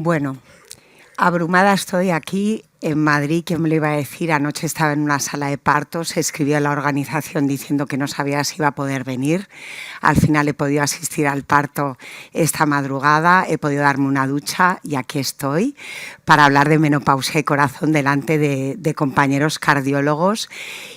Bueno, abrumada estoy aquí en Madrid. ¿Quién me lo iba a decir? Anoche estaba en una sala de partos, se escribió a la organización diciendo que no sabía si iba a poder venir. Al final he podido asistir al parto esta madrugada, he podido darme una ducha y aquí estoy para hablar de menopausia y corazón delante de compañeros cardiólogos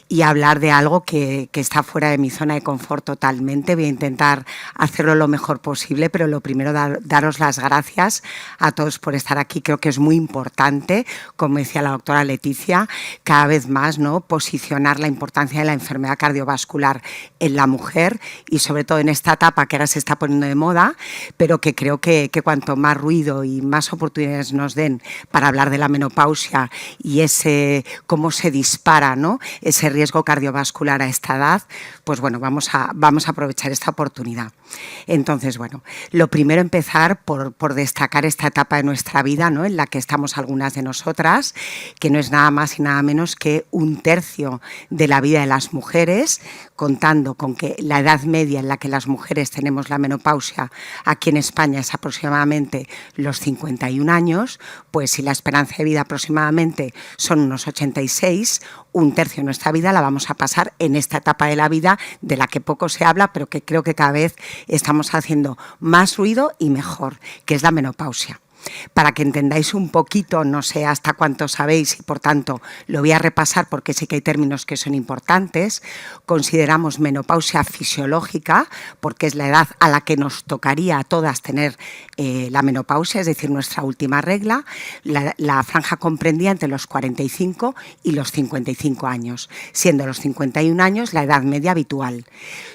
y hablar de algo que está fuera de mi zona de confort totalmente. Voy a intentar hacerlo lo mejor posible, pero lo primero, daros las gracias a todos por estar aquí. Creo que es muy importante, como decía la doctora Leticia, cada vez más, ¿no?, posicionar la importancia de la enfermedad cardiovascular en la mujer y sobre todo en esta etapa que ahora se está poniendo de moda, pero que creo que cuanto más ruido y más oportunidades nos den para hablar de la menopausia y ese cómo se dispara, ¿no?, ese riesgo cardiovascular a esta edad, pues bueno, vamos a aprovechar esta oportunidad. Entonces, bueno, lo primero empezar por destacar esta etapa de nuestra vida, ¿no?, en la que estamos algunas de nosotras, que no es nada más y nada menos que 1/3 de la vida de las mujeres, contando con que la edad media en la que las mujeres tenemos la menopausia aquí en España es aproximadamente los 51 años, pues si la esperanza de vida aproximadamente son unos 86, 1/3 de nuestra vida la vamos a pasar en esta etapa de la vida de la que poco se habla, pero que creo que cada vez estamos haciendo más ruido y mejor, que es la menopausia. Para que entendáis un poquito, no sé hasta cuánto sabéis y por tanto lo voy a repasar porque sí que hay términos que son importantes, consideramos menopausia fisiológica porque es la edad a la que nos tocaría a todas tener la menopausia, es decir, nuestra última regla. La franja comprendía entre los 45 y los 55 años, siendo los 51 años la edad media habitual.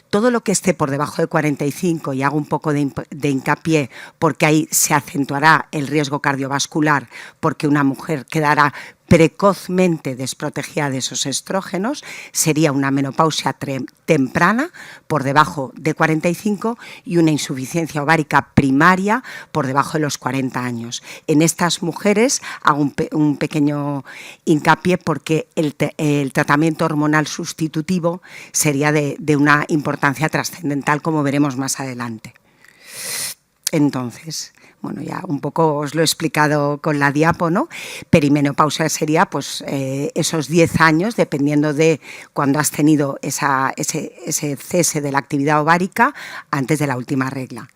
Todo lo que esté por debajo de 45, y hago un poco de hincapié porque ahí se acentuará el riesgo cardiovascular, porque una mujer quedará precozmente desprotegida de esos estrógenos, sería una menopausia temprana por debajo de 45 y una insuficiencia ovárica primaria por debajo de los 40 años. En estas mujeres hago un pequeño hincapié porque el tratamiento hormonal sustitutivo sería de una importancia trascendental, como veremos más adelante. Entonces, bueno, ya un poco os lo he explicado con la diapo, ¿no? Perimenopausia sería pues esos 10 años, dependiendo de cuando has tenido ese cese de la actividad ovárica antes de la última regla.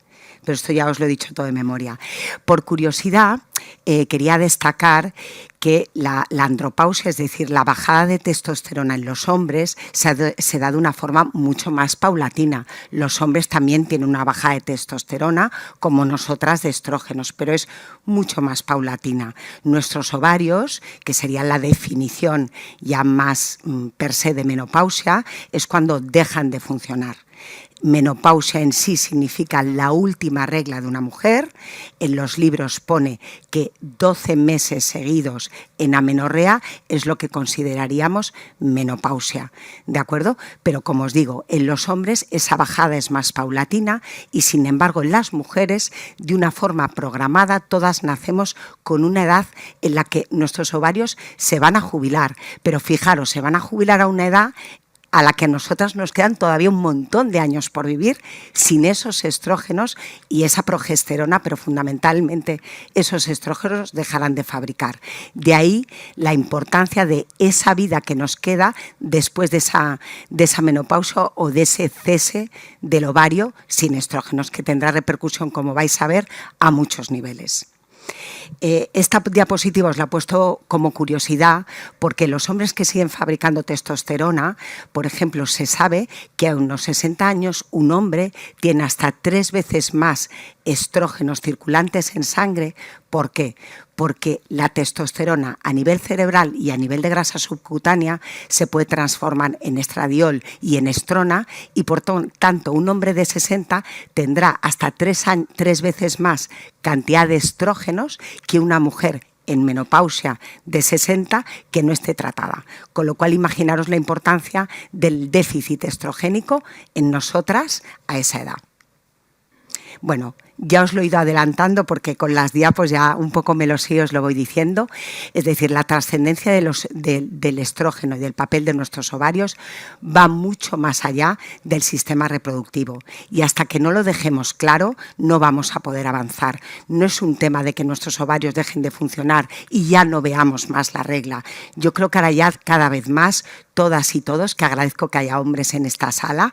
Pero esto ya os lo he dicho todo de memoria. Por curiosidad, quería destacar que la andropausia, es decir, la bajada de testosterona en los hombres, se da de una forma mucho más paulatina. Los hombres también tienen una bajada de testosterona, como nosotras de estrógenos, pero es mucho más paulatina. Nuestros ovarios, que serían la definición ya más per se de menopausia, es cuando dejan de funcionar. Menopausia en sí significa la última regla de una mujer. En los libros pone que 12 meses seguidos en amenorrea es lo que consideraríamos menopausia, ¿de acuerdo? Pero como os digo, en los hombres esa bajada es más paulatina y sin embargo en las mujeres de una forma programada todas nacemos con una edad en la que nuestros ovarios se van a jubilar, pero fijaros, se van a jubilar a una edad a la que a nosotras nos quedan todavía un montón de años por vivir sin esos estrógenos y esa progesterona, pero fundamentalmente esos estrógenos dejarán de fabricar. De ahí la importancia de esa vida que nos queda después de esa menopausia o de ese cese del ovario sin estrógenos, que tendrá repercusión, como vais a ver, a muchos niveles. Esta diapositiva os la he puesto como curiosidad porque los hombres que siguen fabricando testosterona, por ejemplo, se sabe que a unos 60 años un hombre tiene hasta 3 veces más estrógenos circulantes en sangre. ¿Por qué? Porque la testosterona a nivel cerebral y a nivel de grasa subcutánea se puede transformar en estradiol y en estrona y por tanto un hombre de 60 tendrá hasta 3 veces más cantidad de estrógenos que una mujer en menopausia de 60 que no esté tratada. Con lo cual imaginaros la importancia del déficit estrogénico en nosotras a esa edad. Bueno, Ya os lo he ido adelantando porque con las diapos ya un poco me lo sé, os lo voy diciendo. Es decir, la trascendencia del estrógeno y del papel de nuestros ovarios va mucho más allá del sistema reproductivo. Y hasta que no lo dejemos claro, no vamos a poder avanzar. No es un tema de que nuestros ovarios dejen de funcionar y ya no veamos más la regla. Yo creo que ahora ya cada vez más todas y todos, que agradezco que haya hombres en esta sala,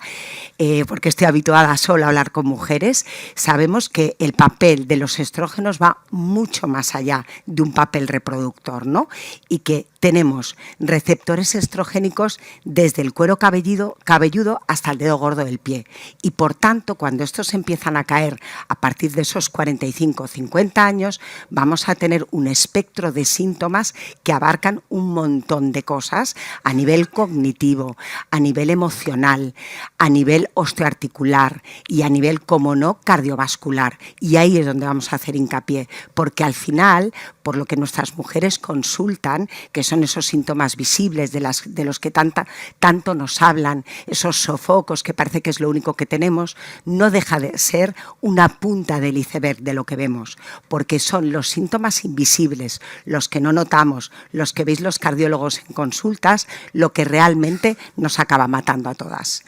porque estoy habituada solo a hablar con mujeres, sabemos que el papel de los estrógenos va mucho más allá de un papel reproductor, ¿no? Y que tenemos receptores estrogénicos desde el cuero cabelludo hasta el dedo gordo del pie. Y por tanto, cuando estos empiezan a caer a partir de esos 45 o 50 años, vamos a tener un espectro de síntomas que abarcan un montón de cosas a nivel cognitivo, a nivel emocional, a nivel osteoarticular y a nivel, como no, cardiovascular. Y ahí es donde vamos a hacer hincapié, porque al final, por lo que nuestras mujeres consultan, que son esos síntomas visibles de los que tanto nos hablan, esos sofocos que parece que es lo único que tenemos, no deja de ser una punta del iceberg de lo que vemos, porque son los síntomas invisibles, los que no notamos, los que veis los cardiólogos en consultas, lo que realmente nos acaba matando a todas.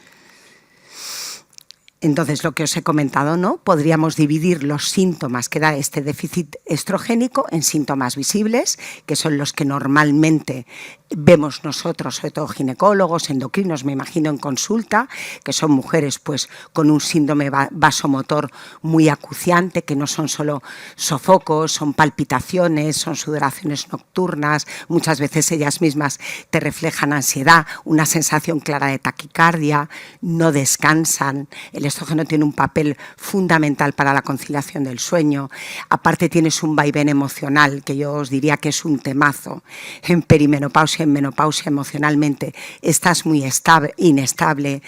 Entonces, lo que os he comentado, ¿no? Podríamos dividir los síntomas que da este déficit estrogénico en síntomas visibles, que son los que normalmente vemos nosotros, sobre todo ginecólogos, endocrinos, me imagino, en consulta, que son mujeres pues con un síndrome vasomotor muy acuciante, que no son solo sofocos, son palpitaciones, son sudoraciones nocturnas, muchas veces ellas mismas te reflejan ansiedad, una sensación clara de taquicardia, no descansan. El estrógeno tiene un papel fundamental para la conciliación del sueño. Aparte tienes un vaivén emocional, que yo os diría que es un temazo. En perimenopausia, en menopausia, emocionalmente estás muy inestable.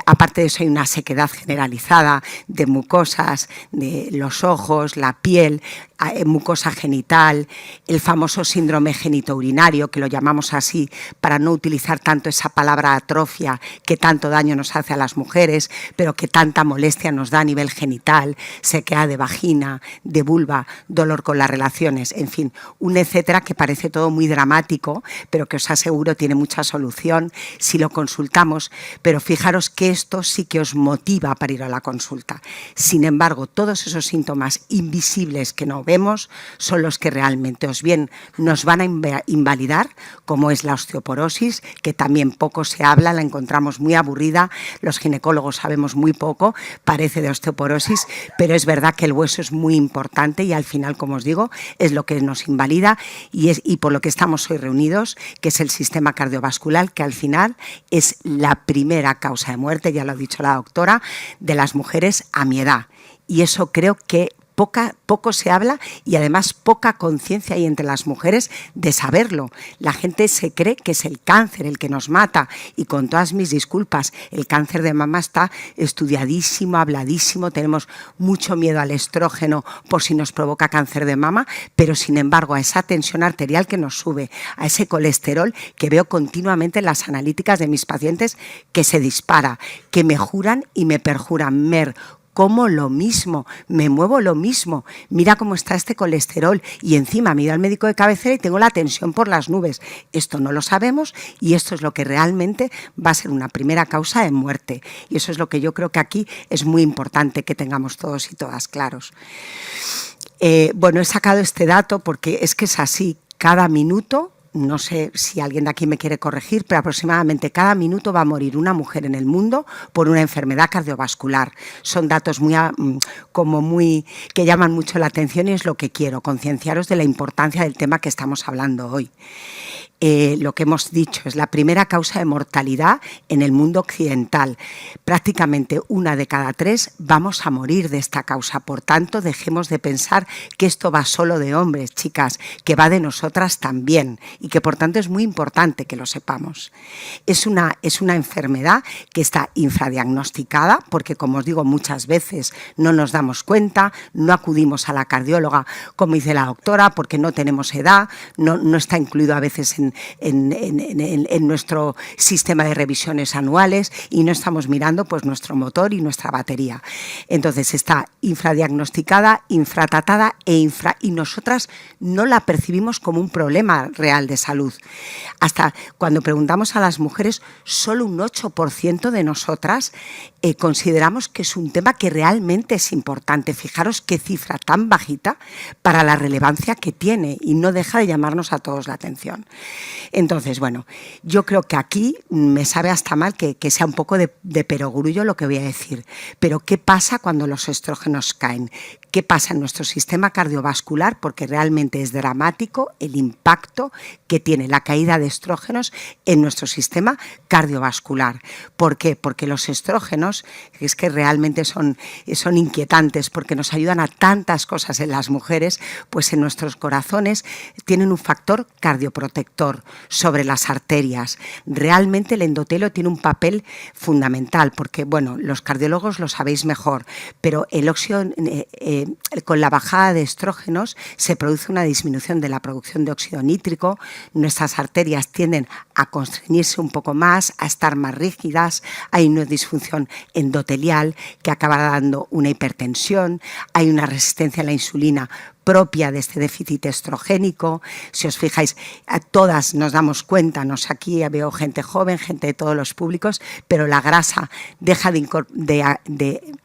Aparte de eso hay una sequedad generalizada de mucosas, de los ojos, la piel, mucosa genital, el famoso síndrome genitourinario, que lo llamamos así para no utilizar tanto esa palabra atrofia que tanto daño nos hace a las mujeres, pero que tanta molestia nos da a nivel genital, sequedad de vagina, de vulva, dolor con las relaciones, en fin, un etcétera que parece todo muy dramático, pero que os aseguro tiene mucha solución si lo consultamos, pero fijaros que esto sí que os motiva para ir a la consulta. Sin embargo, todos esos síntomas invisibles que no vemos son los que realmente nos van a invalidar, como es la osteoporosis, que también poco se habla, la encontramos muy aburrida, los ginecólogos sabemos muy poco, parece de osteoporosis, pero es verdad que el hueso es muy importante y al final, como os digo, es lo que nos invalida y por lo que estamos hoy reunidos, que es el sistema cardiovascular, que al final es la primera causa de muerte, ya lo ha dicho la doctora, de las mujeres a mi edad. Y eso creo que poco se habla y además poca conciencia hay entre las mujeres de saberlo. La gente se cree que es el cáncer el que nos mata y con todas mis disculpas, el cáncer de mama está estudiadísimo, habladísimo, tenemos mucho miedo al estrógeno por si nos provoca cáncer de mama, pero sin embargo a esa tensión arterial que nos sube, a ese colesterol que veo continuamente en las analíticas de mis pacientes que se dispara, que me juran y me perjuran, como lo mismo, me muevo lo mismo, mira cómo está este colesterol y encima me he ido al médico de cabecera y tengo la tensión por las nubes. Esto no lo sabemos y esto es lo que realmente va a ser una primera causa de muerte y eso es lo que yo creo que aquí es muy importante que tengamos todos y todas claros. Bueno, he sacado este dato porque es que es así, cada minuto, no sé si alguien de aquí me quiere corregir, pero aproximadamente cada minuto va a morir una mujer en el mundo por una enfermedad cardiovascular. Son datos que llaman mucho la atención y es lo que quiero, concienciaros de la importancia del tema que estamos hablando hoy. Lo que hemos dicho es la primera causa de mortalidad en el mundo occidental. Prácticamente 1 de cada 3 vamos a morir de esta causa. Por tanto, dejemos de pensar que esto va solo de hombres, chicas, que va de nosotras también y que por tanto es muy importante que lo sepamos. Es una enfermedad que está infradiagnosticada porque, como os digo, muchas veces no nos damos cuenta, no acudimos a la cardióloga, como dice la doctora, porque no tenemos edad, no está incluido a veces en en nuestro sistema de revisiones anuales y no estamos mirando pues nuestro motor y nuestra batería. Entonces está infradiagnosticada, infratratada y nosotras no la percibimos como un problema real de salud. Hasta cuando preguntamos a las mujeres, solo un 8% de nosotras consideramos que es un tema que realmente es importante. Fijaros qué cifra tan bajita para la relevancia que tiene y no deja de llamarnos a todos la atención. Entonces, bueno, yo creo que aquí me sabe hasta mal que sea un poco de perogrullo lo que voy a decir, pero ¿qué pasa cuando los estrógenos caen? ¿Qué pasa en nuestro sistema cardiovascular? Porque realmente es dramático el impacto que tiene la caída de estrógenos en nuestro sistema cardiovascular. ¿Por qué? Porque los estrógenos es que realmente son inquietantes porque nos ayudan a tantas cosas en las mujeres, pues en nuestros corazones tienen un factor cardioprotector sobre las arterias. Realmente el endotelio tiene un papel fundamental porque, bueno, los cardiólogos lo sabéis mejor, pero el óxido con la bajada de estrógenos se produce una disminución de la producción de óxido nítrico, nuestras arterias tienden a constreñirse un poco más, a estar más rígidas, hay una disfunción endotelial que acaba dando una hipertensión, hay una resistencia a la insulina propia de este déficit estrogénico. Si os fijáis, a todas nos damos cuenta, no sé, aquí veo gente joven, gente de todos los públicos, pero la grasa deja de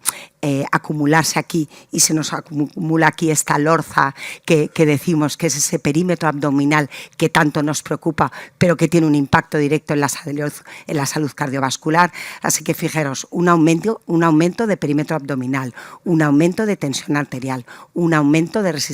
acumularse aquí y se nos acumula aquí esta lorza que decimos que es ese perímetro abdominal que tanto nos preocupa, pero que tiene un impacto directo en la salud cardiovascular. Así que fijaros, un aumento de perímetro abdominal, un aumento de tensión arterial, un aumento de resistencia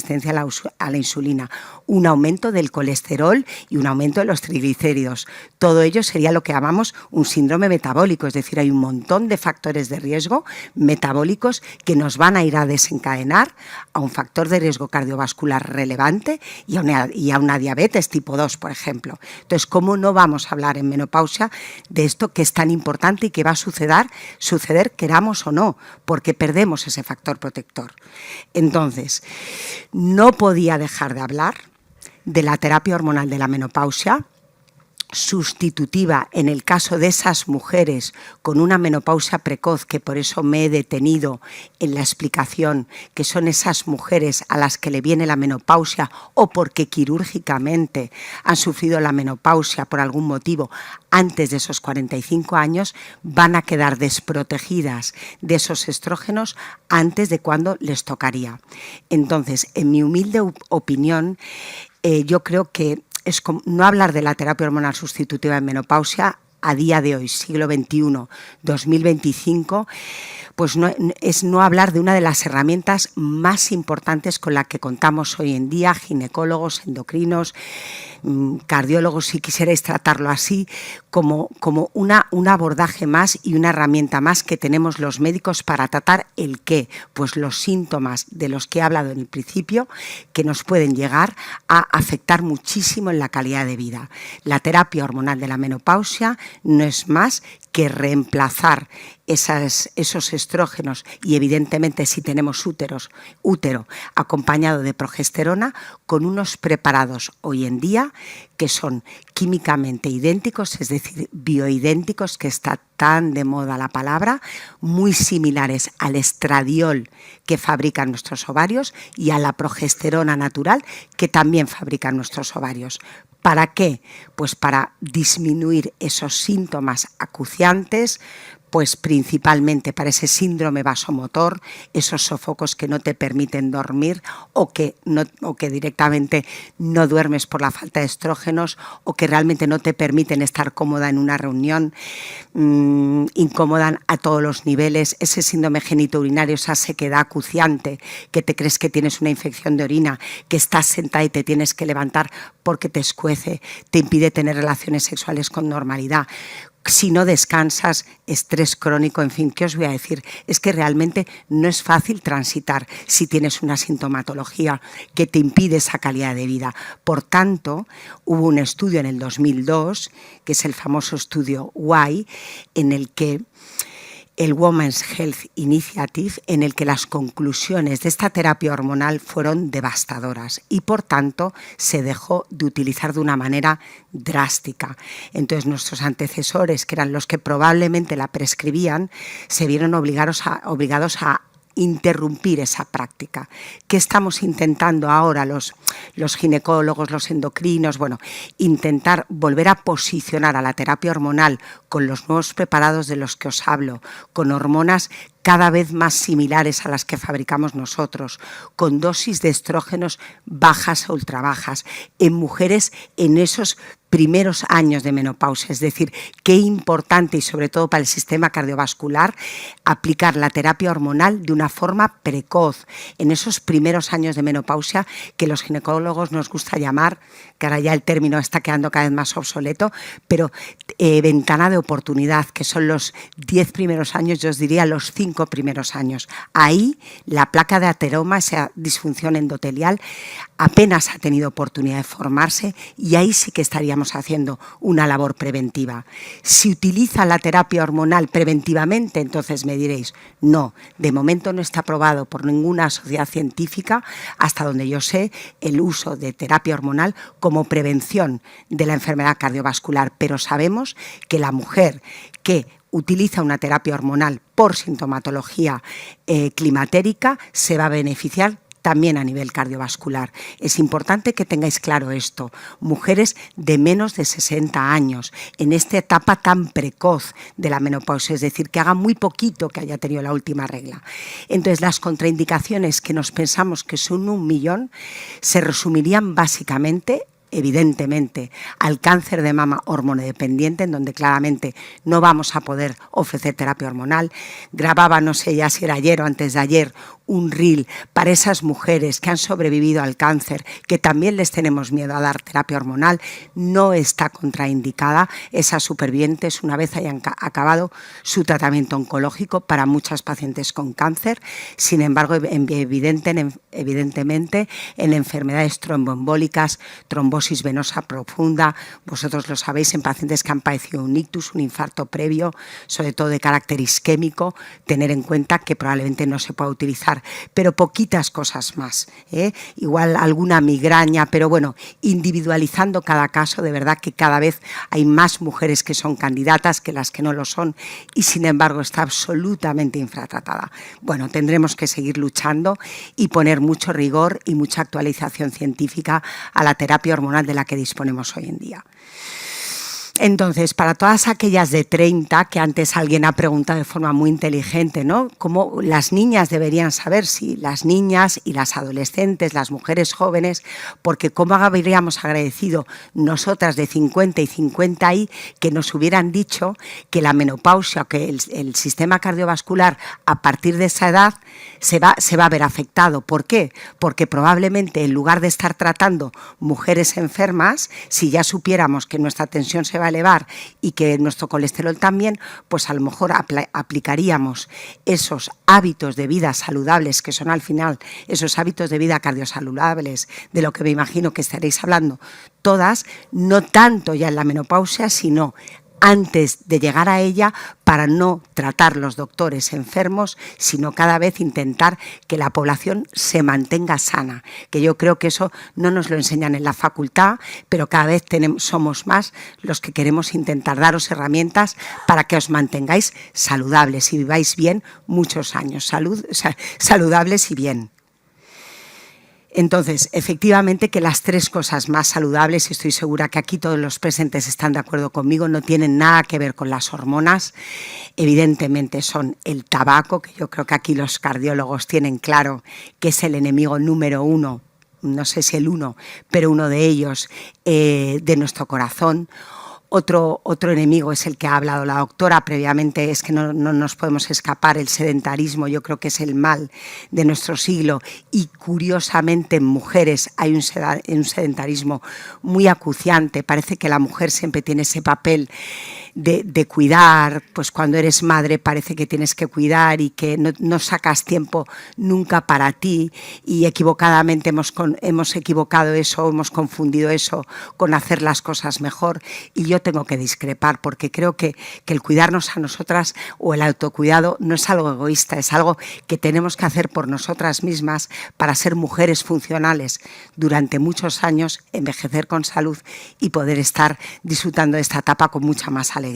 a la insulina, un aumento del colesterol y un aumento de los triglicéridos. Todo ello sería lo que llamamos un síndrome metabólico, es decir, hay un montón de factores de riesgo metabólicos que nos van a ir a desencadenar a un factor de riesgo cardiovascular relevante y a una diabetes tipo 2, por ejemplo. Entonces, ¿cómo no vamos a hablar en menopausia de esto que es tan importante y que va a suceder queramos o no, porque perdemos ese factor protector? Entonces, no podía dejar de hablar de la terapia hormonal de la menopausia, sustitutiva en el caso de esas mujeres con una menopausia precoz, que por eso me he detenido en la explicación, que son esas mujeres a las que le viene la menopausia o porque quirúrgicamente han sufrido la menopausia por algún motivo antes de esos 45 años, van a quedar desprotegidas de esos estrógenos antes de cuando les tocaría. Entonces, en mi humilde opinión, yo creo que es como no hablar de la terapia hormonal sustitutiva en menopausia a día de hoy, siglo XXI, 2025, pues es no hablar de una de las herramientas más importantes con la que contamos hoy en día, ginecólogos, endocrinos, cardiólogos, si quisierais tratarlo así, como un abordaje más y una herramienta más que tenemos los médicos para tratar el qué, pues los síntomas de los que he hablado en el principio, que nos pueden llegar a afectar muchísimo en la calidad de vida. La terapia hormonal de la menopausia no es más que reemplazar esos estrógenos y evidentemente si tenemos útero acompañado de progesterona con unos preparados hoy en día que son químicamente idénticos, es decir, bioidénticos, que está tan de moda la palabra, muy similares al estradiol que fabrican nuestros ovarios y a la progesterona natural que también fabrican nuestros ovarios. ¿Para qué? Pues para disminuir esos síntomas acuciantes, pues principalmente para ese síndrome vasomotor, esos sofocos que no te permiten dormir o que directamente no duermes por la falta de estrógenos o que realmente no te permiten estar cómoda en una reunión, incomodan a todos los niveles, ese síndrome genitourinario, esa sequedad acuciante, que te crees que tienes una infección de orina, que estás sentada y te tienes que levantar porque te escuece, te impide tener relaciones sexuales con normalidad. Si no descansas, estrés crónico, en fin, ¿qué os voy a decir? Es que realmente no es fácil transitar si tienes una sintomatología que te impide esa calidad de vida. Por tanto, hubo un estudio en el 2002, que es el famoso estudio Y, en el que el Women's Health Initiative, en el que las conclusiones de esta terapia hormonal fueron devastadoras y, por tanto, se dejó de utilizar de una manera drástica. Entonces, nuestros antecesores, que eran los que probablemente la prescribían, se vieron obligados a interrumpir esa práctica. ¿Qué estamos intentando ahora los ginecólogos, los endocrinos? Bueno, intentar volver a posicionar a la terapia hormonal con los nuevos preparados de los que os hablo, con hormonas cada vez más similares a las que fabricamos nosotros, con dosis de estrógenos bajas o ultra bajas, en mujeres en esos primeros años de menopausia. Es decir, qué importante, y sobre todo para el sistema cardiovascular, aplicar la terapia hormonal de una forma precoz, en esos primeros años de menopausia, que los ginecólogos nos gusta llamar, que ahora ya el término está quedando cada vez más obsoleto, pero ventana de oportunidad, que son los 10 primeros años, yo os diría los 5 primeros años. Ahí la placa de ateroma, esa disfunción endotelial, apenas ha tenido oportunidad de formarse, y ahí sí que estaríamos haciendo una labor preventiva. Si utiliza la terapia hormonal preventivamente, entonces me diréis, no, de momento no está aprobado por ninguna sociedad científica, hasta donde yo sé, el uso de terapia hormonal como prevención de la enfermedad cardiovascular, pero sabemos que la mujer que utiliza una terapia hormonal por sintomatología climatérica se va a beneficiar también a nivel cardiovascular. Es importante que tengáis claro esto. Mujeres de menos de 60 años, en esta etapa tan precoz de la menopausia, es decir, que haga muy poquito que haya tenido la última regla. Entonces, las contraindicaciones, que nos pensamos que son 1 millón, se resumirían básicamente, evidentemente, al cáncer de mama hormonodependiente, en donde claramente no vamos a poder ofrecer terapia hormonal. Grababa, no sé ya si era ayer o antes de ayer, un reel para esas mujeres que han sobrevivido al cáncer, que también les tenemos miedo a dar terapia hormonal. No está contraindicada. Esas supervivientes, una vez hayan acabado su tratamiento oncológico, para muchas pacientes con cáncer. Sin embargo, evidentemente, en enfermedades tromboembólicas, trombosis venosa profunda, vosotros lo sabéis, en pacientes que han padecido un ictus, un infarto previo, sobre todo de carácter isquémico, tener en cuenta que probablemente no se pueda utilizar, pero poquitas cosas más, igual alguna migraña, pero bueno, individualizando cada caso. De verdad que cada vez hay más mujeres que son candidatas que las que no lo son, y sin embargo está absolutamente infratratada. Bueno, tendremos que seguir luchando y poner mucho rigor y mucha actualización científica a la terapia hormonal de la que disponemos hoy en día. Entonces, para todas aquellas de 30, que antes alguien ha preguntado de forma muy inteligente, ¿no?, cómo las niñas deberían saber, si las niñas y las adolescentes, las mujeres jóvenes, porque cómo habríamos agradecido nosotras de 50 y 50 y que nos hubieran dicho que la menopausia, que el sistema cardiovascular a partir de esa edad se va a ver afectado. ¿Por qué? Porque probablemente, en lugar de estar tratando mujeres enfermas, si ya supiéramos que nuestra tensión se va a elevar y que nuestro colesterol también, pues a lo mejor aplicaríamos esos hábitos de vida saludables, que son al final esos hábitos de vida cardiosaludables, de lo que me imagino que estaréis hablando todas, no tanto ya en la menopausia, sino antes de llegar a ella, para no tratar los doctores enfermos, sino cada vez intentar que la población se mantenga sana, que yo creo que eso no nos lo enseñan en la facultad, pero cada vez somos más los que queremos intentar daros herramientas para que os mantengáis saludables y viváis bien muchos años, saludables y bien. Entonces, efectivamente, que las 3 cosas más saludables, y estoy segura que aquí todos los presentes están de acuerdo conmigo, no tienen nada que ver con las hormonas. Evidentemente son el tabaco, que yo creo que aquí los cardiólogos tienen claro que es el enemigo número 1, no sé si el 1, pero uno de ellos, de nuestro corazón. Otro enemigo es el que ha hablado la doctora previamente, es que no nos podemos escapar, el sedentarismo. Yo creo que es el mal de nuestro siglo, y curiosamente en mujeres hay un sedentarismo muy acuciante. Parece que la mujer siempre tiene ese papel de cuidar, pues cuando eres madre parece que tienes que cuidar y que no sacas tiempo nunca para ti, y equivocadamente hemos equivocado eso, hemos confundido eso con hacer las cosas mejor, y yo tengo que discrepar porque creo que el cuidarnos a nosotras o el autocuidado no es algo egoísta, es algo que tenemos que hacer por nosotras mismas para ser mujeres funcionales durante muchos años, envejecer con salud y poder estar disfrutando de esta etapa con mucha más alegría.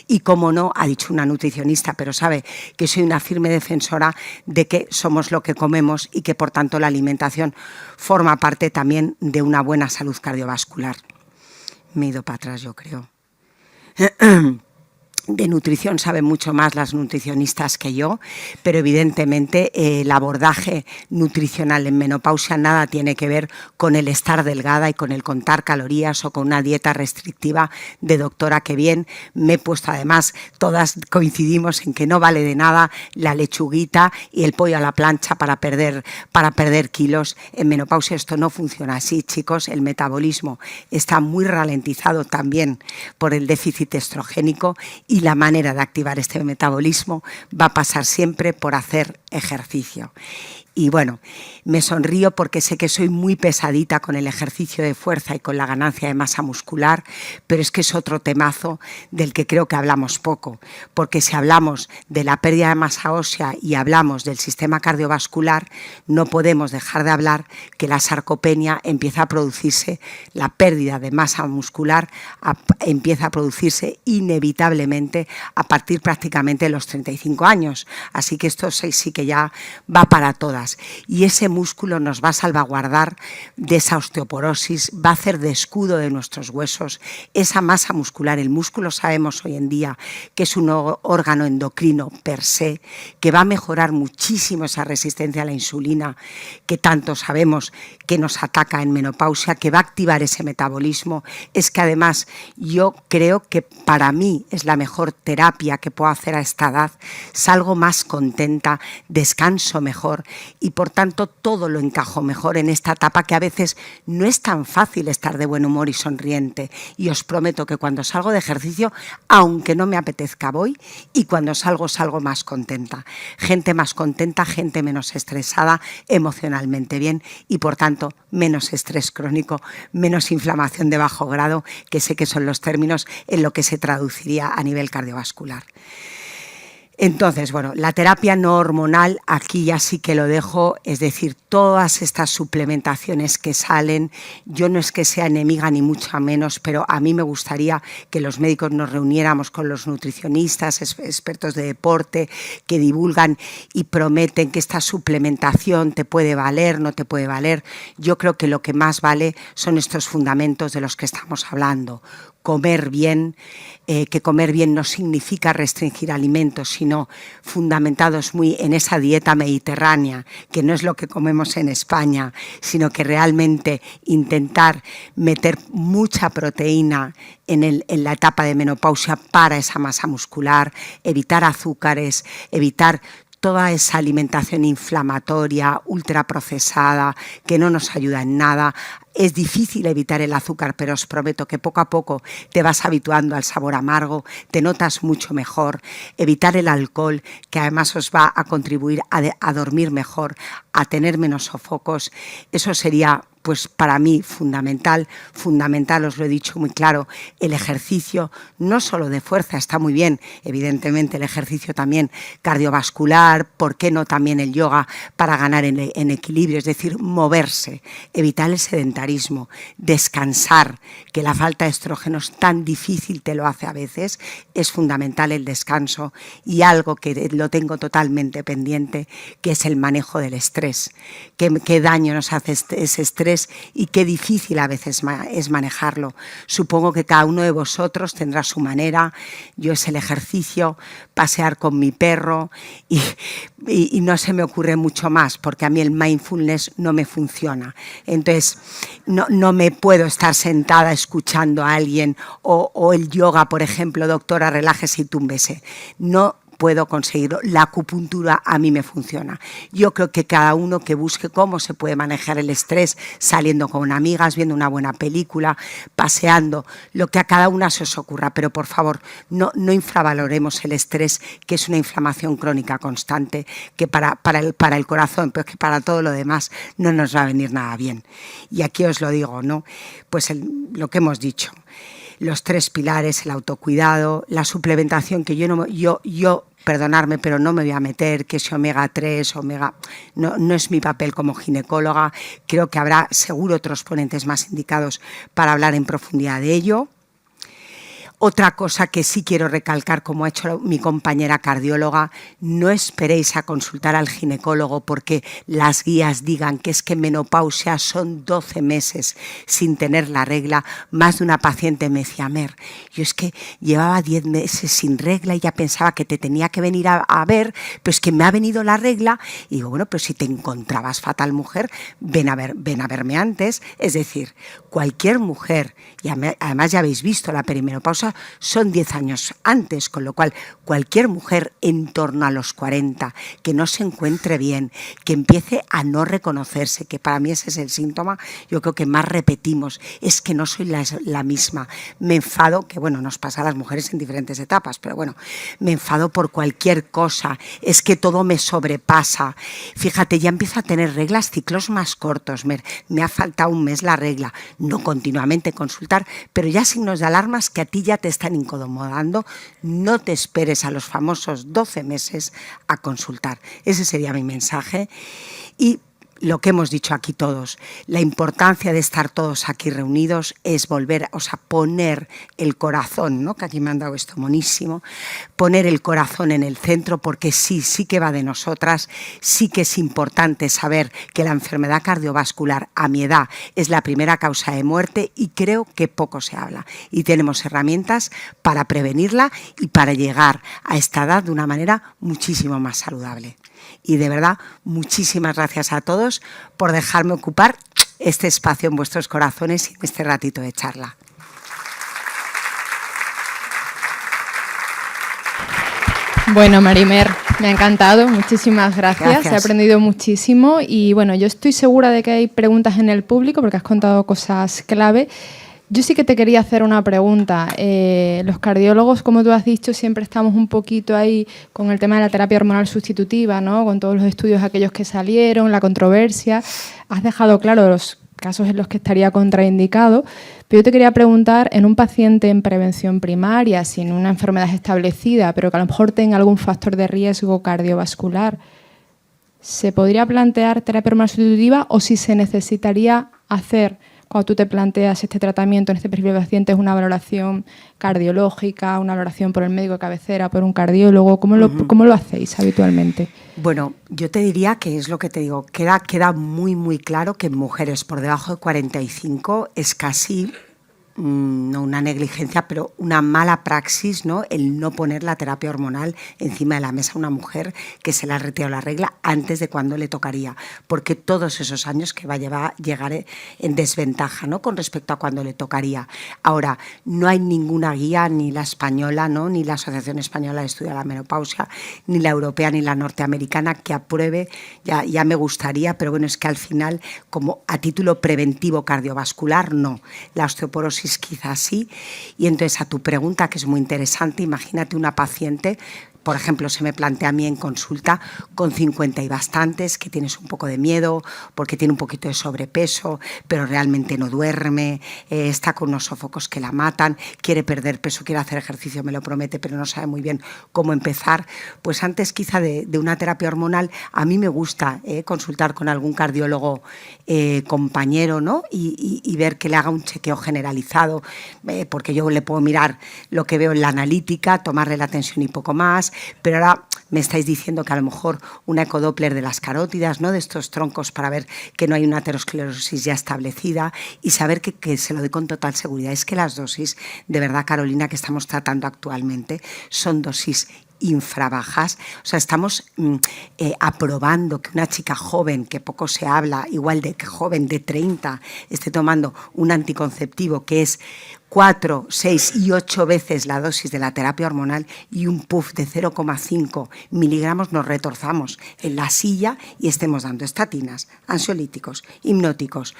Y como no, ha dicho una nutricionista, pero sabe que soy una firme defensora de que somos lo que comemos y que por tanto la alimentación forma parte también de una buena salud cardiovascular. Me he ido para atrás, yo creo. De nutrición saben mucho más las nutricionistas que yo, pero evidentemente el abordaje nutricional en menopausia nada tiene que ver con el estar delgada y con el contar calorías o con una dieta restrictiva de doctora que bien. Me he puesto, además, todas coincidimos en que no vale de nada la lechuguita y el pollo a la plancha para perder kilos. En menopausia esto no funciona así, chicos. El metabolismo está muy ralentizado también por el déficit estrogénico, y la manera de activar este metabolismo va a pasar siempre por hacer ejercicio. Y bueno, me sonrío porque sé que soy muy pesadita con el ejercicio de fuerza y con la ganancia de masa muscular, pero es que es otro temazo del que creo que hablamos poco, porque si hablamos de la pérdida de masa ósea y hablamos del sistema cardiovascular, no podemos dejar de hablar que la sarcopenia empieza a producirse, la pérdida de masa muscular empieza a producirse inevitablemente a partir prácticamente de los 35 años. Así que esto sí que ya va para todas. Y ese músculo nos va a salvaguardar de esa osteoporosis, va a hacer de escudo de nuestros huesos. Esa masa muscular, el músculo, sabemos hoy en día que es un órgano endocrino per se, que va a mejorar muchísimo esa resistencia a la insulina que tanto sabemos que nos ataca en menopausia, que va a activar ese metabolismo. Es que además yo creo que para mí es la mejor terapia que puedo hacer a esta edad. Salgo más contenta, descanso mejor y por tanto todo lo encajo mejor en esta etapa que a veces no es tan fácil estar de buen humor y sonriente. Y os prometo que cuando salgo de ejercicio, aunque no me apetezca, voy, y cuando salgo más contenta. Gente más contenta, gente menos estresada, emocionalmente bien y por tanto menos estrés crónico, menos inflamación de bajo grado, que sé que son los términos en lo que se traduciría a nivel cardiovascular. Entonces, bueno, la terapia no hormonal, aquí ya sí que lo dejo, es decir, todas estas suplementaciones que salen, yo no es que sea enemiga ni mucho menos, pero a mí me gustaría que los médicos nos reuniéramos con los nutricionistas, expertos de deporte, que divulgan y prometen que esta suplementación te puede valer, no te puede valer. Yo creo que lo que más vale son estos fundamentos de los que estamos hablando. Comer bien, que comer bien no significa restringir alimentos, sino fundamentados muy en esa dieta mediterránea, que no es lo que comemos en España, sino que realmente intentar meter mucha proteína en la etapa de menopausia para esa masa muscular, evitar azúcares, evitar toda esa alimentación inflamatoria, ultraprocesada, que no nos ayuda en nada. Es difícil evitar el azúcar, pero os prometo que poco a poco te vas habituando al sabor amargo, te notas mucho mejor. Evitar el alcohol, que además os va a contribuir a dormir mejor, a tener menos sofocos. Eso sería, pues para mí, fundamental, os lo he dicho muy claro, el ejercicio, no solo de fuerza, está muy bien, evidentemente el ejercicio también cardiovascular, ¿por qué no también el yoga para ganar en equilibrio? Es decir, moverse, evitar el sedentarismo, descansar, que la falta de estrógenos tan difícil te lo hace a veces, es fundamental el descanso, y algo que lo tengo totalmente pendiente, que es el manejo del estrés. ¿Qué daño nos hace ese estrés y qué difícil a veces es manejarlo? Supongo que cada uno de vosotros tendrá su manera. Yo es el ejercicio, pasear con mi perro y no se me ocurre mucho más, porque a mí el mindfulness no me funciona. Entonces no me puedo estar sentada escuchando a alguien o el yoga, por ejemplo, doctora, relájese y túmbese. No puedo conseguirlo. La acupuntura a mí me funciona. Yo creo que cada uno que busque cómo se puede manejar el estrés, saliendo con amigas, viendo una buena película, paseando, lo que a cada una se os ocurra, pero por favor, no infravaloremos el estrés, que es una inflamación crónica constante, que para el corazón, pero que para todo lo demás no nos va a venir nada bien. Y aquí os lo digo, ¿no? Pues lo que hemos dicho, los 3 pilares, el autocuidado, la suplementación, que yo perdonarme, pero no me voy a meter que si omega 3, no es mi papel como ginecóloga. Creo que habrá seguro otros ponentes más indicados para hablar en profundidad de ello. Otra cosa que sí quiero recalcar, como ha hecho mi compañera cardióloga, no esperéis a consultar al ginecólogo porque las guías digan que es que menopausia son 12 meses sin tener la regla. Más de una paciente me decía, Mer, yo es que llevaba 10 meses sin regla y ya pensaba que te tenía que venir a ver, pero es que me ha venido la regla. Y digo, bueno, pero si te encontrabas fatal, mujer, ven a verme antes. Es decir, cualquier mujer, y además ya habéis visto la perimenopausia, son 10 años antes, con lo cual cualquier mujer en torno a los 40 que no se encuentre bien, que empiece a no reconocerse, que para mí ese es el síntoma, yo creo que más repetimos, es que no soy la misma, me enfado, que bueno, nos pasa a las mujeres en diferentes etapas, pero bueno, me enfado por cualquier cosa, es que todo me sobrepasa, fíjate, ya empiezo a tener reglas, ciclos más cortos, me ha faltado un mes la regla, no continuamente consultar, pero ya signos de alarmas que a ti ya te están incomodando, no te esperes a los famosos 12 meses a consultar. Ese sería mi mensaje. Y lo que hemos dicho aquí todos, la importancia de estar todos aquí reunidos es poner el corazón, ¿no? Que aquí me han dado esto monísimo, poner el corazón en el centro, porque sí que va de nosotras, sí que es importante saber que la enfermedad cardiovascular a mi edad es la primera causa de muerte y creo que poco se habla. Y tenemos herramientas para prevenirla y para llegar a esta edad de una manera muchísimo más saludable. Y de verdad, muchísimas gracias a todos por dejarme ocupar este espacio en vuestros corazones y en este ratito de charla. Bueno, Mari-Mer, me ha encantado, muchísimas gracias. He aprendido muchísimo y bueno, yo estoy segura de que hay preguntas en el público porque has contado cosas clave. Yo sí que te quería hacer una pregunta. Los cardiólogos, como tú has dicho, siempre estamos un poquito ahí con el tema de la terapia hormonal sustitutiva, ¿no? Con todos los estudios aquellos que salieron, la controversia. Has dejado claro los casos en los que estaría contraindicado, pero yo te quería preguntar, en un paciente en prevención primaria, sin una enfermedad establecida, pero que a lo mejor tenga algún factor de riesgo cardiovascular, ¿se podría plantear terapia hormonal sustitutiva o si se necesitaría hacer, cuando tú te planteas este tratamiento en este perfil de pacientes, una valoración cardiológica, una valoración por el médico de cabecera, por un cardiólogo? ¿Cómo lo hacéis habitualmente? Bueno, yo te diría que es lo que te digo, queda muy, muy claro que en mujeres por debajo de 45 es casi no una negligencia, pero una mala praxis, ¿no? El no poner la terapia hormonal encima de la mesa a una mujer que se le ha retirado la regla antes de cuando le tocaría, porque todos esos años que va a llegar en desventaja, ¿no? Con respecto a cuando le tocaría. Ahora, no hay ninguna guía, ni la española, ¿no? Ni la Asociación Española de Estudio de la Menopausia, ni la europea ni la norteamericana que apruebe, ya me gustaría, pero bueno, es que al final, como a título preventivo cardiovascular, no. La osteoporosis quizás sí. Y entonces a tu pregunta, que es muy interesante, imagínate una paciente, por ejemplo, se me plantea a mí en consulta con 50 y bastantes, que tienes un poco de miedo porque tiene un poquito de sobrepeso, pero realmente no duerme, está con unos sofocos que la matan, quiere perder peso, quiere hacer ejercicio, me lo promete, pero no sabe muy bien cómo empezar. Pues antes quizá de una terapia hormonal, a mí me gusta consultar con algún cardiólogo compañero, ¿no? Y ver que le haga un chequeo generalizado, porque yo le puedo mirar lo que veo en la analítica, tomarle la tensión y poco más. Pero ahora me estáis diciendo que a lo mejor una ecodoppler de las carótidas, ¿no? De estos troncos para ver que no hay una aterosclerosis ya establecida y saber que se lo doy con total seguridad. Es que las dosis, de verdad, Carolina, que estamos tratando actualmente son dosis infrabajas, o sea, estamos aprobando que una chica joven, que poco se habla, igual de que joven de 30, esté tomando un anticonceptivo que es 4, 6 y 8 veces la dosis de la terapia hormonal y un puff de 0,5 miligramos, nos retorzamos en la silla y estemos dando estatinas, ansiolíticos, hipnóticos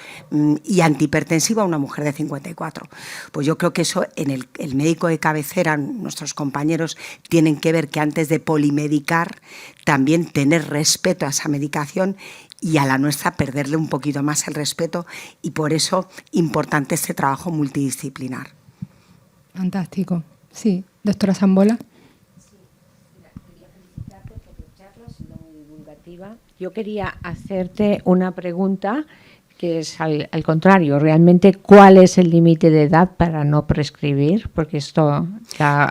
y antihipertensivo a una mujer de 54. Pues yo creo que eso en el médico de cabecera, nuestros compañeros tienen que ver que antes de polimedicar también tener respeto a esa medicación y a la nuestra perderle un poquito más el respeto, y por eso importante este trabajo multidisciplinar. Fantástico. Sí, doctora Sambola. Sí, quería felicitarte por tu charla, ha sido muy divulgativa. Yo quería hacerte una pregunta que es al contrario, realmente, ¿cuál es el límite de edad para no prescribir? Porque esto...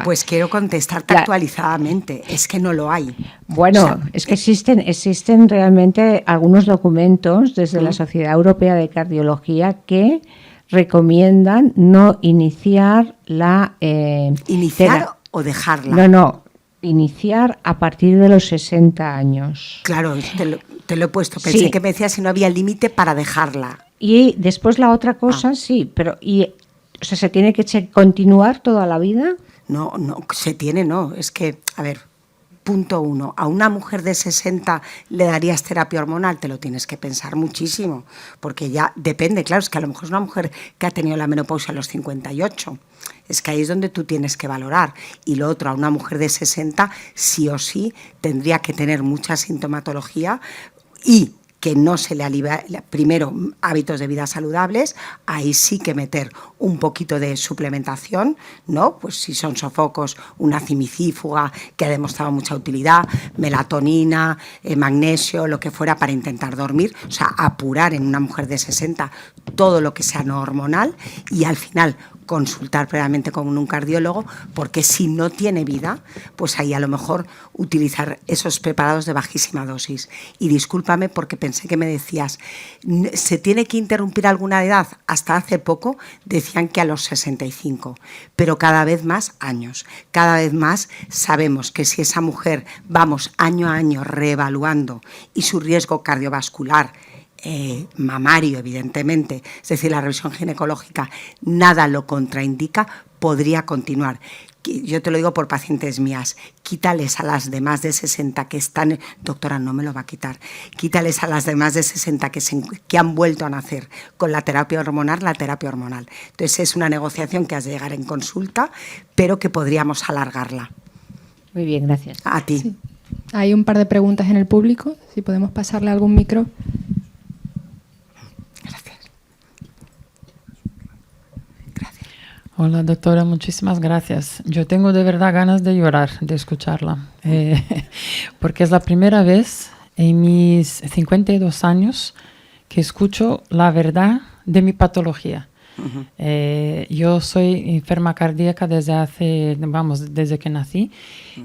Pues quiero contestarte actualizadamente, es que no lo hay. Bueno, o sea, es que existen realmente algunos documentos desde la Sociedad Europea de Cardiología que recomiendan no iniciar la... ¿Iniciar o dejarla? No, iniciar a partir de los 60 años. Claro, te lo he puesto. Pensé que me decías si no había límite para dejarla. Y después la otra cosa, sí, pero o sea, ¿se tiene que continuar toda la vida? No, es que, a ver, punto 1, a una mujer de 60 le darías terapia hormonal, te lo tienes que pensar muchísimo, porque ya depende, claro, es que a lo mejor es una mujer que ha tenido la menopausia a los 58, es que ahí es donde tú tienes que valorar. Y lo otro, a una mujer de 60 sí o sí tendría que tener mucha sintomatología y que no se le alivia, primero, hábitos de vida saludables, ahí sí que meter un poquito de suplementación, ¿no? Pues si son sofocos, una cimicífuga que ha demostrado mucha utilidad, melatonina, magnesio, lo que fuera para intentar dormir, o sea, apurar en una mujer de 60 todo lo que sea no hormonal y al final consultar previamente con un cardiólogo, porque si no tiene vida, pues ahí a lo mejor utilizar esos preparados de bajísima dosis. Y discúlpame porque pensé que me decías, ¿se tiene que interrumpir alguna edad? Hasta hace poco decían que a los 65, pero cada vez más años. Cada vez más sabemos que si esa mujer vamos año a año reevaluando y su riesgo cardiovascular, mamario, evidentemente, es decir, la revisión ginecológica, nada lo contraindica, podría continuar. Yo te lo digo por pacientes mías, quítales a las de más de 60 que están, doctora, no me lo va a quitar, quítales a las de más de 60 que han vuelto a nacer con la terapia hormonal. Entonces es una negociación que has de llegar en consulta, pero que podríamos alargarla. Muy bien, gracias. A ti. Sí. Hay un par de preguntas en el público, si podemos pasarle algún micro. Hola, doctora, muchísimas gracias. Yo tengo de verdad ganas de llorar de escucharla, porque es la primera vez en mis 52 años que escucho la verdad de mi patología. Yo soy enferma cardíaca desde que nací.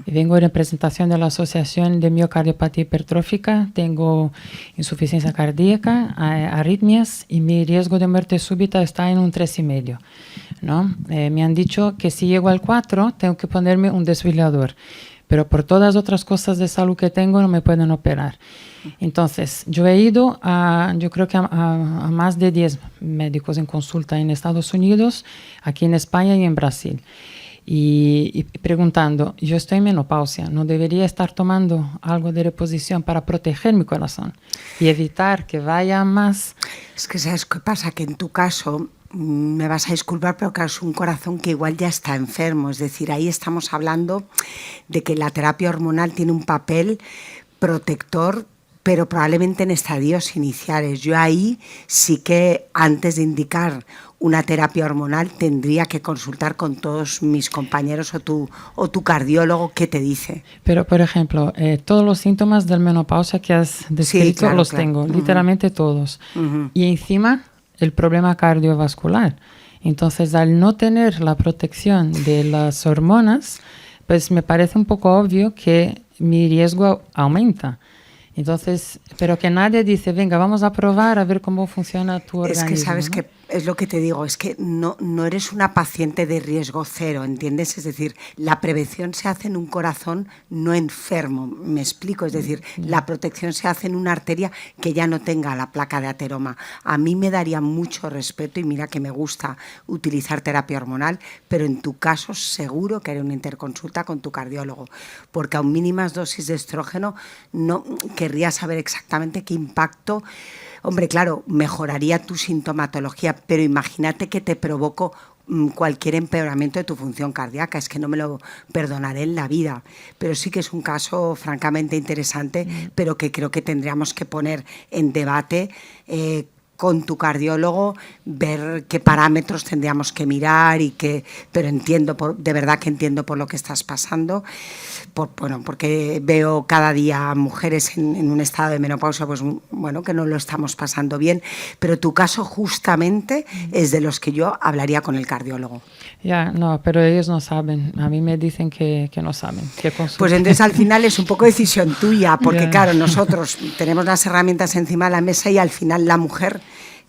Vengo en representación de la Asociación de Miocardiopatía Hipertrófica. Tengo insuficiencia cardíaca, arritmias y mi riesgo de muerte súbita está en un 3,5. ¿No? Me han dicho que si llego al 4 tengo que ponerme un desfibrilador, pero por todas las otras cosas de salud que tengo no me pueden operar. Entonces, yo he ido yo creo que a más de 10 médicos en consulta en Estados Unidos, aquí en España y en Brasil. Y preguntando, yo estoy en menopausia, ¿no debería estar tomando algo de reposición para proteger mi corazón y evitar que vaya más? Es que ¿sabes qué pasa? Que en tu caso, me vas a disculpar, pero claro, es un corazón que igual ya está enfermo. Es decir, ahí estamos hablando de que la terapia hormonal tiene un papel protector, pero probablemente en estadios iniciales. Yo ahí sí que antes de indicar una terapia hormonal tendría que consultar con todos mis compañeros o tu cardiólogo. ¿Qué te dice? Pero, por ejemplo, todos los síntomas de menopausia que has descrito, sí, claro, los tengo, literalmente todos. Y encima el problema cardiovascular. Entonces, al no tener la protección de las hormonas, pues me parece un poco obvio que mi riesgo aumenta. Entonces, pero que nadie dice, venga, vamos a probar a ver cómo funciona tu organismo. Es que sabes, ¿no? que es lo que te digo, es que no eres una paciente de riesgo cero, ¿entiendes? Es decir, la prevención se hace en un corazón no enfermo, me explico, es decir, la protección se hace en una arteria que ya no tenga la placa de ateroma. A mí me daría mucho respeto, y mira que me gusta utilizar terapia hormonal, pero en tu caso seguro que haré una interconsulta con tu cardiólogo, porque a mínimas dosis de estrógeno no querría saber exactamente qué impacto. Hombre, claro, mejoraría tu sintomatología, pero imagínate que te provoco cualquier empeoramiento de tu función cardíaca, es que no me lo perdonaré en la vida. Pero sí que es un caso francamente interesante, pero que creo que tendríamos que poner en debate con tu cardiólogo, ver qué parámetros tendríamos que mirar pero entiendo, de verdad que entiendo por lo que estás pasando, porque veo cada día mujeres en un estado de menopausia, pues bueno, que no lo estamos pasando bien, pero tu caso justamente es de los que yo hablaría con el cardiólogo. Ya, no, pero ellos no saben, a mí me dicen que no saben. Pues entonces al final es un poco decisión tuya, porque claro, nosotros tenemos las herramientas encima de la mesa y al final la mujer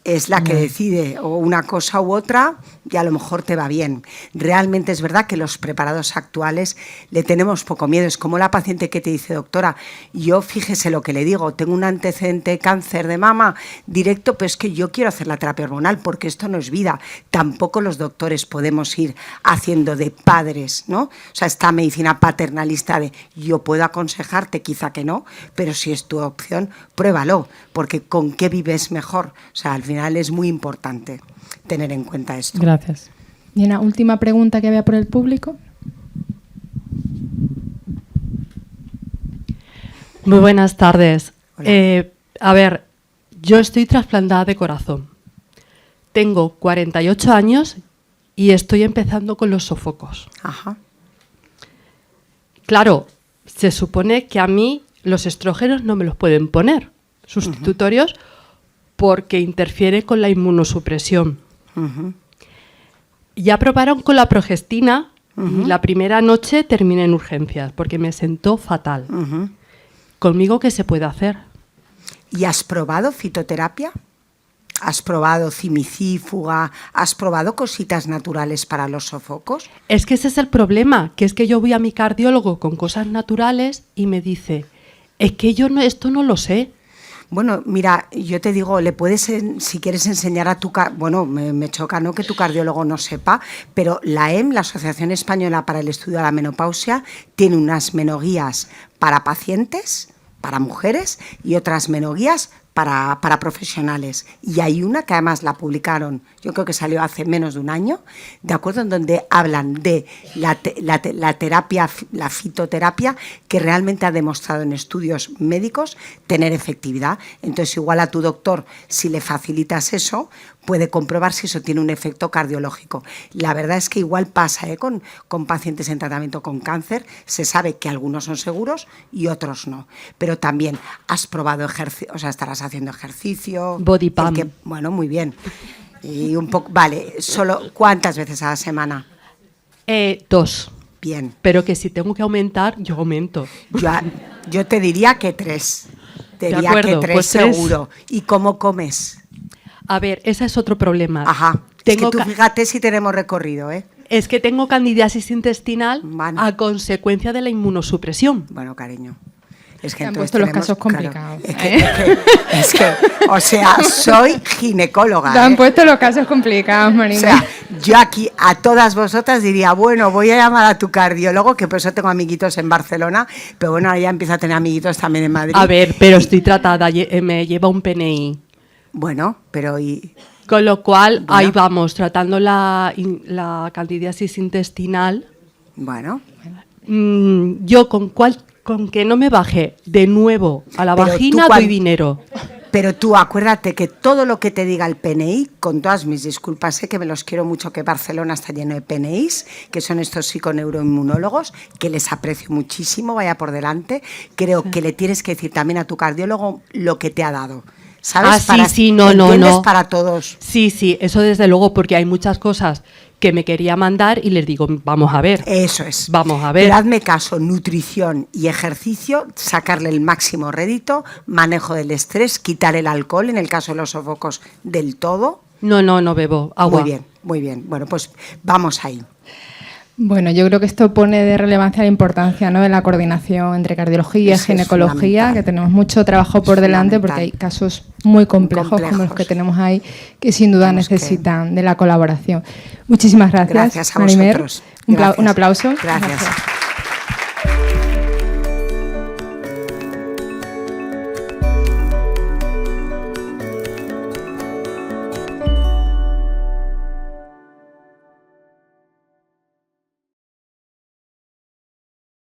es la que decide o una cosa u otra y a lo mejor te va bien. Realmente es verdad que los preparados actuales le tenemos poco miedo. Es como la paciente que te dice, doctora, yo fíjese lo que le digo, tengo un antecedente de cáncer de mama directo, pero es que yo quiero hacer la terapia hormonal porque esto no es vida. Tampoco los doctores podemos ir haciendo de padres, ¿no? O sea, esta medicina paternalista de yo puedo aconsejarte, quizá que no, pero si es tu opción, pruébalo, porque ¿con qué vives mejor? O sea, al final es muy importante tener en cuenta esto. Gracias. Y una última pregunta que había por el público. Muy buenas tardes. A ver, yo estoy trasplantada de corazón. Tengo 48 años y estoy empezando con los sofocos. Ajá. Claro, se supone que a mí los estrógenos no me los pueden poner, sustitutorios, porque interfiere con la inmunosupresión. Ya probaron con la progestina y la primera noche terminé en urgencias porque me sentó fatal. ¿Conmigo qué se puede hacer? ¿Y has probado fitoterapia? ¿Has probado cimicífuga? ¿Has probado cositas naturales para los sofocos? Es que ese es el problema, que es que yo voy a mi cardiólogo con cosas naturales y me dice, es que yo esto no lo sé. Bueno, mira, yo te digo, le puedes, si quieres enseñar a tu... Bueno, me choca, ¿no?, que tu cardiólogo no sepa, pero la EM, la Asociación Española para el Estudio de la Menopausia, tiene unas menoguías para pacientes, para mujeres, y otras menoguías para profesionales. Y hay una que además la publicaron, yo creo que salió hace menos de un año, ¿de acuerdo?, en donde hablan de la terapia, la fitoterapia, que realmente ha demostrado en estudios médicos tener efectividad. Entonces, igual a tu doctor, si le facilitas eso, puede comprobar si eso tiene un efecto cardiológico. La verdad es que igual pasa con pacientes en tratamiento con cáncer, se sabe que algunos son seguros y otros no. Pero también has probado ejercicio, o sea, estarás haciendo ejercicio. Body pump. Bueno, muy bien. Y un poco, vale, solo ¿cuántas veces a la semana? 2. Bien. Pero que si tengo que aumentar, yo aumento. Yo te diría que 3. Te diría que 3 pues seguro. ¿Y cómo comes? A ver, ese es otro problema. Ajá. Es que tú fíjate si tenemos recorrido, ¿eh? Es que tengo candidiasis intestinal a consecuencia de la inmunosupresión. Bueno, cariño. Es que han puesto los casos complicados. Claro, es que, o sea, soy ginecóloga. Te han puesto los casos complicados, Marina. O sea, yo aquí a todas vosotras diría, bueno, voy a llamar a tu cardiólogo, que por eso tengo amiguitos en Barcelona, pero bueno, ahora ya empiezo a tener amiguitos también en Madrid. A ver, pero estoy tratada, me lleva un PNI. Bueno, pero con lo cual, ahí vamos, tratando la candidiasis intestinal. Bueno. Yo con que no me baje de nuevo a la vagina doy dinero. Pero tú acuérdate que todo lo que te diga el PNI, con todas mis disculpas, sé que me los quiero mucho, que Barcelona está lleno de PNIs, que son estos psiconeuroinmunólogos, que les aprecio muchísimo, vaya por delante. Creo que le tienes que decir también a tu cardiólogo lo que te ha dado. ¿Sabes? Sí, no. Para todos. Sí, eso desde luego, porque hay muchas cosas que me quería mandar y les digo, vamos a ver. Eso es. Vamos a ver. Pero hazme caso, nutrición y ejercicio, sacarle el máximo rédito, manejo del estrés, quitar el alcohol, en el caso de los sofocos, del todo. No bebo agua. Muy bien. Bueno, pues vamos ahí. Bueno, yo creo que esto pone de relevancia la importancia, ¿no?, de la coordinación entre cardiología y ginecología, que tenemos mucho trabajo por delante porque hay casos muy complejos como los que tenemos ahí, que sin duda necesitan de la colaboración. Muchísimas gracias, Gracias a Mari Mer. vosotros. Un aplauso. Gracias.